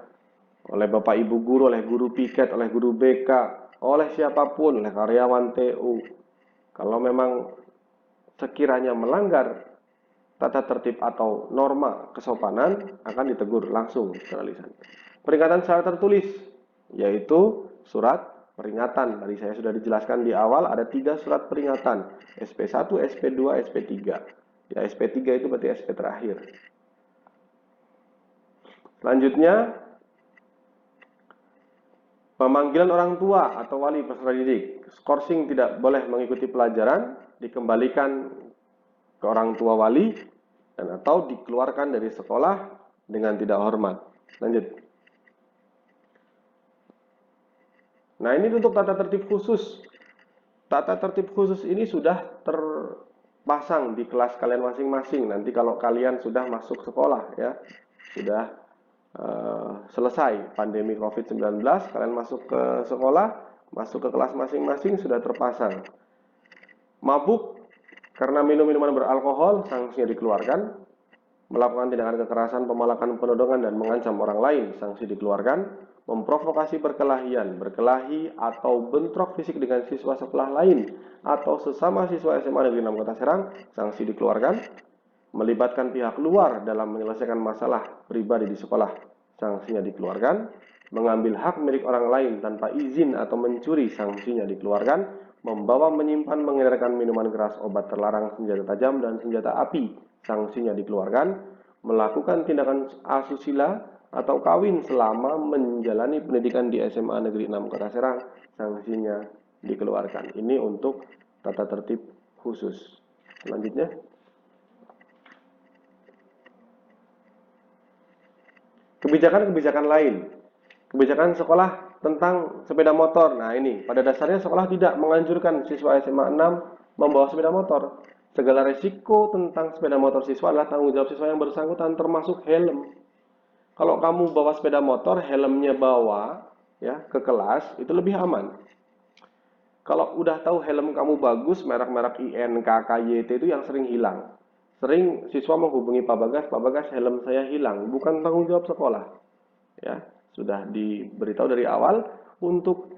oleh Bapak Ibu guru, oleh guru piket, oleh guru BK, oleh siapapun, oleh karyawan TU. Kalau memang sekiranya melanggar tata tertib atau norma kesopanan, akan ditegur langsung secara lisan. Peringatan secara tertulis, yaitu surat peringatan. Tadi saya sudah dijelaskan di awal, ada 3 surat peringatan, SP1, SP2, SP3. Ya, SP3 itu berarti SP terakhir. Selanjutnya, pemanggilan orang tua atau wali peserta didik. Skorsing tidak boleh mengikuti pelajaran, dikembalikan ke orang tua wali dan atau dikeluarkan dari sekolah dengan tidak hormat. Lanjut. Nah, ini untuk tata tertib khusus. Tata tertib khusus ini sudah terpasang di kelas kalian masing-masing. Nanti kalau kalian sudah masuk sekolah ya, sudah selesai pandemi COVID-19, kalian masuk ke sekolah, masuk ke kelas masing-masing sudah terpasang. Mabuk karena minum minuman beralkohol, sanksinya dikeluarkan. melakukan tindakan kekerasan, pemalakan, penodongan, dan mengancam orang lain, sanksi dikeluarkan. Memprovokasi perkelahian, berkelahi atau bentrok fisik dengan siswa sekolah lain atau sesama siswa SMA Negeri 6 Kota Serang, sanksi dikeluarkan. Melibatkan pihak luar dalam menyelesaikan masalah pribadi di sekolah, sanksinya dikeluarkan. Mengambil hak milik orang lain tanpa izin atau mencuri, sanksinya dikeluarkan. Membawa, menyimpan, mengedarkan minuman keras, obat terlarang, senjata tajam, dan senjata api, sanksinya dikeluarkan. Melakukan tindakan asusila atau kawin selama menjalani pendidikan di SMA Negeri 6 Kota Serang, sanksinya dikeluarkan. Ini untuk tata tertib khusus. Selanjutnya, kebijakan-kebijakan lain. Kebijakan sekolah tentang sepeda motor. Nah ini, pada dasarnya sekolah tidak menganjurkan siswa SMA 6 membawa sepeda motor. Segala resiko tentang sepeda motor siswa adalah tanggung jawab siswa yang bersangkutan, termasuk helm. Kalau kamu bawa sepeda motor, helmnya bawa ya ke kelas, itu lebih aman. Kalau udah tahu helm kamu bagus, merek-merek IN, KKYT itu yang sering hilang. Sering siswa menghubungi Pak Bagas, helm saya hilang, bukan tanggung jawab sekolah. Ya, sudah diberitahu dari awal untuk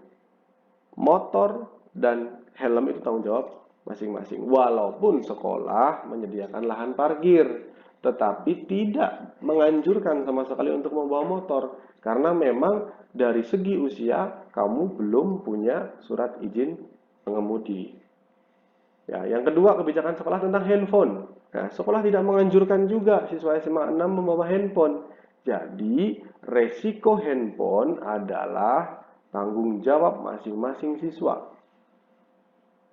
motor dan helm itu tanggung jawab masing-masing. Walaupun sekolah menyediakan lahan parkir, tetapi tidak menganjurkan sama sekali untuk membawa motor karena memang dari segi usia kamu belum punya surat izin pengemudi. Ya, yang kedua, kebijakan sekolah tentang handphone. Nah, sekolah tidak menganjurkan juga siswa SMA 6 membawa handphone. Jadi, resiko handphone adalah tanggung jawab masing-masing siswa.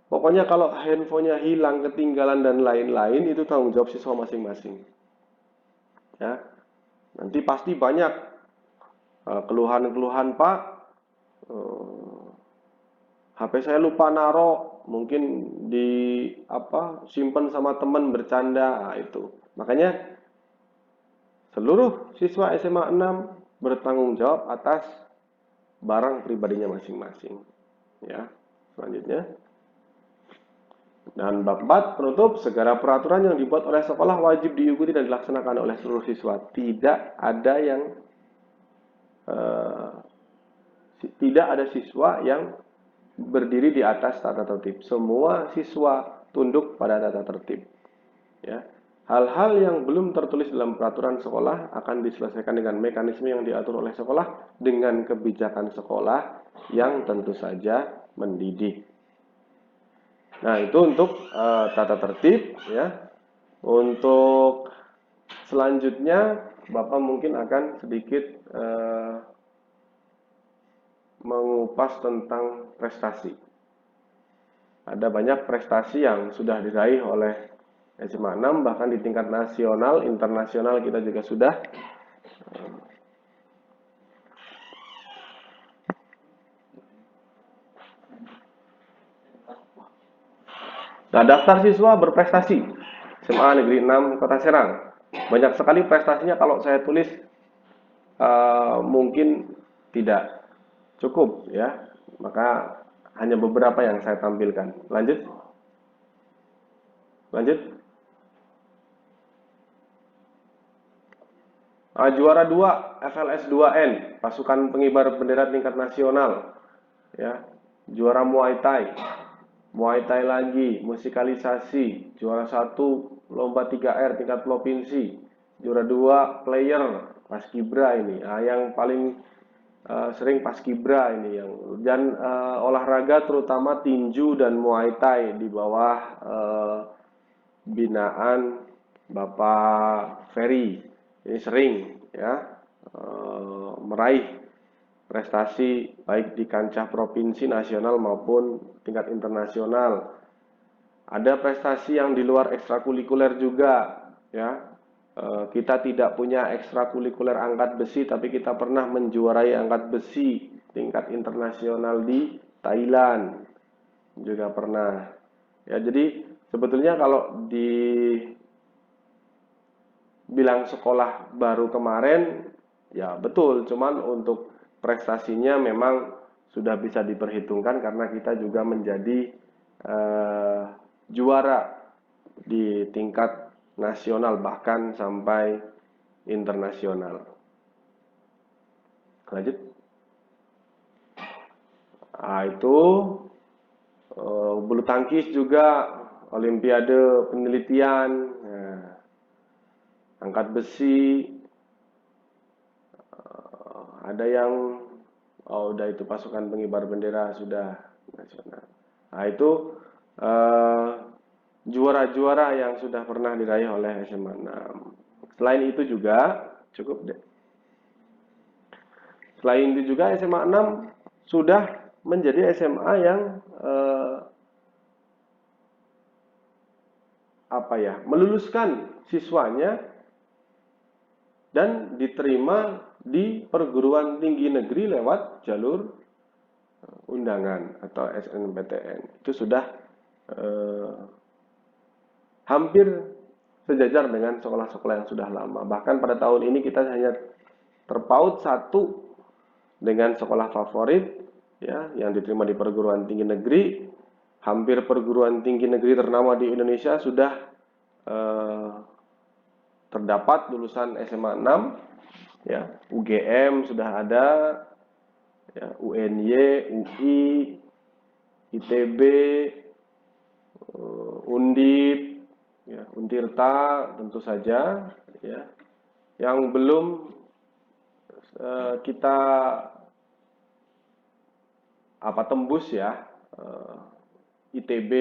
Pokoknya kalau handphonenya hilang, ketinggalan, dan lain-lain, itu tanggung jawab siswa masing-masing. Ya, nanti pasti banyak keluhan-keluhan, Pak. HP saya lupa naro, mungkin simpen sama teman bercanda. Nah, itu. Makanya seluruh siswa SMA 6 bertanggung jawab atas barang pribadinya masing-masing. Ya, selanjutnya. Dan bab 4 penutup, segala peraturan yang dibuat oleh sekolah wajib diikuti dan dilaksanakan oleh seluruh siswa. Tidak ada siswa yang berdiri di atas tata tertib. Semua siswa tunduk pada tata tertib. Ya. Hal-hal yang belum tertulis dalam peraturan sekolah akan diselesaikan dengan mekanisme yang diatur oleh sekolah dengan kebijakan sekolah yang tentu saja mendidik. Nah, itu untuk tata tertib ya. Untuk selanjutnya Bapak mungkin akan sedikit mengupas tentang prestasi. Ada banyak prestasi yang sudah diraih oleh SMA 6, bahkan di tingkat nasional, internasional kita juga sudah. Nah, daftar siswa berprestasi SMA Negeri 6 Kota Serang. Banyak sekali prestasinya, kalau saya tulis mungkin tidak cukup ya. Maka hanya beberapa yang saya tampilkan. Lanjut. Juara 2 FLS 2N, pasukan pengibar bendera tingkat nasional. Ya. Juara Muay Thai lagi, musikalisasi. Juara 1 lomba 3R tingkat provinsi. Juara 2 player Paskibra ini. Yang paling sering Paskibra ini dan olahraga terutama tinju dan Muay Thai di bawah binaan Bapak Ferry. Ini sering ya meraih prestasi baik di kancah provinsi, nasional maupun tingkat internasional. Ada prestasi yang di luar ekstrakurikuler juga ya. Kita tidak punya ekstrakurikuler angkat besi, tapi kita pernah menjuarai angkat besi tingkat internasional di Thailand juga pernah. Ya, jadi sebetulnya kalau dibilang sekolah baru kemarin, ya betul, cuman untuk prestasinya memang sudah bisa diperhitungkan karena kita juga menjadi juara di tingkat nasional bahkan sampai internasional. Lanjut. Nah, itu bulu tangkis juga olimpiade penelitian, angkat besi, ada yang udah itu pasukan pengibar bendera sudah nasional. Nah, itu juara-juara yang sudah pernah diraih oleh SMA 6. Selain itu juga cukup deh. Selain itu juga SMA 6 sudah menjadi SMA yang meluluskan siswanya dan diterima di perguruan tinggi negeri lewat jalur undangan atau SNMPTN. Itu sudah hampir sejajar dengan sekolah-sekolah yang sudah lama. Bahkan pada tahun ini kita hanya terpaut satu dengan sekolah favorit ya yang diterima di perguruan tinggi negeri. Hampir perguruan tinggi negeri ternama di Indonesia sudah terdapat lulusan SMA 6 ya. UGM sudah ada ya, UNY, UI, ITB, Undip, ya, Untirta tentu saja ya. Yang belum kita tembus ya, ITB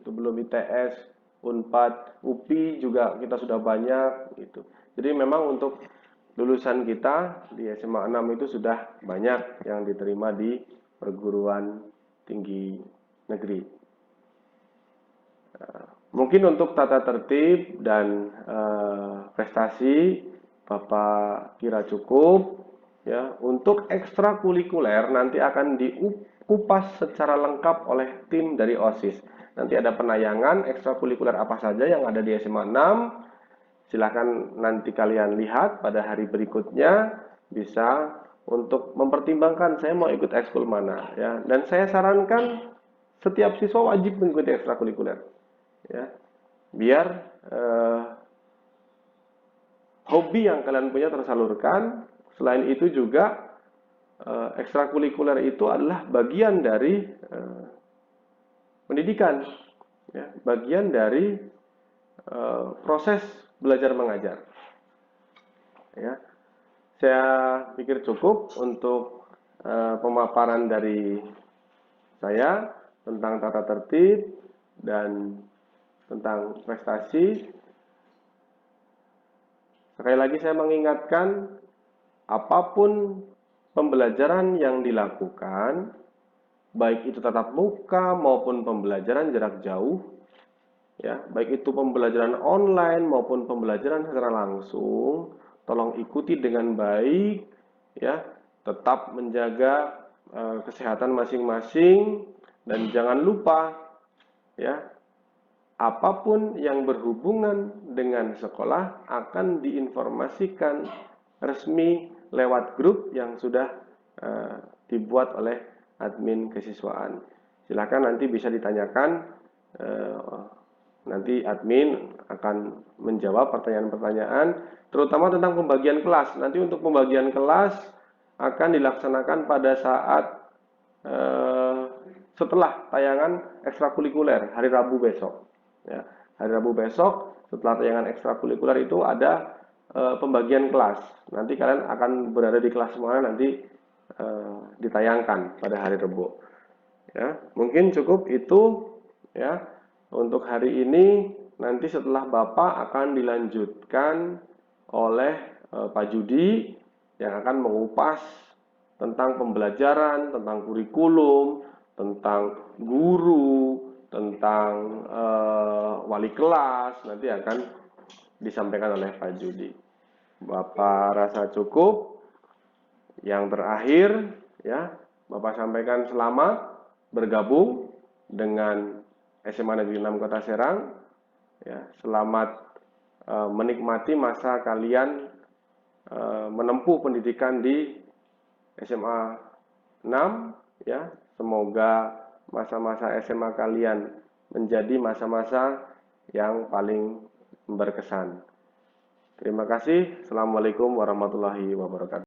itu belum, ITS, Unpad, UPI juga kita sudah banyak gitu. Jadi memang untuk lulusan kita di SMA 6 itu sudah banyak yang diterima di perguruan tinggi negeri. Mungkin untuk tata tertib dan prestasi Bapak kira cukup ya. Untuk ekstrakurikuler nanti akan dikupas secara lengkap oleh tim dari OSIS. Nanti ada penayangan ekstrakurikuler apa saja yang ada di SMA 6. Silahkan nanti kalian lihat pada hari berikutnya, bisa untuk mempertimbangkan saya mau ikut ekskul mana ya. Dan saya sarankan setiap siswa wajib mengikuti ekstrakurikuler ya, biar hobi yang kalian punya tersalurkan. Selain itu juga ekstrakurikuler itu adalah bagian dari pendidikan ya, bagian dari proses belajar mengajar ya. Saya pikir cukup untuk pemaparan dari saya tentang tata tertib dan tentang prestasi. Sekali lagi saya mengingatkan, apapun pembelajaran yang dilakukan, baik itu tatap muka maupun pembelajaran jarak jauh, ya, baik itu pembelajaran online maupun pembelajaran secara langsung, tolong ikuti dengan baik, ya, tetap menjaga kesehatan masing-masing dan jangan lupa, ya, apapun yang berhubungan dengan sekolah akan diinformasikan resmi lewat grup yang sudah dibuat oleh admin kesiswaan. Silakan nanti bisa ditanyakan, nanti admin akan menjawab pertanyaan-pertanyaan, terutama tentang pembagian kelas. Nanti untuk pembagian kelas akan dilaksanakan pada saat setelah tayangan ekstrakurikuler hari Rabu besok. Ya, hari Rabu besok setelah tayangan ekstrakurikuler itu ada pembagian kelas. Nanti kalian akan berada di kelas mana nanti ditayangkan pada hari Rabu. Ya, mungkin cukup itu ya untuk hari ini. Nanti setelah Bapak akan dilanjutkan oleh Pak Judi yang akan mengupas tentang pembelajaran, tentang kurikulum, tentang guru, tentang wali kelas. Nanti akan disampaikan oleh Pak Judi. Bapak rasa cukup. Yang terakhir ya, Bapak sampaikan selamat bergabung dengan SMA Negeri 6 Kota Serang ya. Selamat menikmati masa kalian menempuh pendidikan di SMA 6 ya. Semoga masa-masa SMA kalian menjadi masa-masa yang paling berkesan. Terima kasih. Assalamualaikum warahmatullahi wabarakatuh.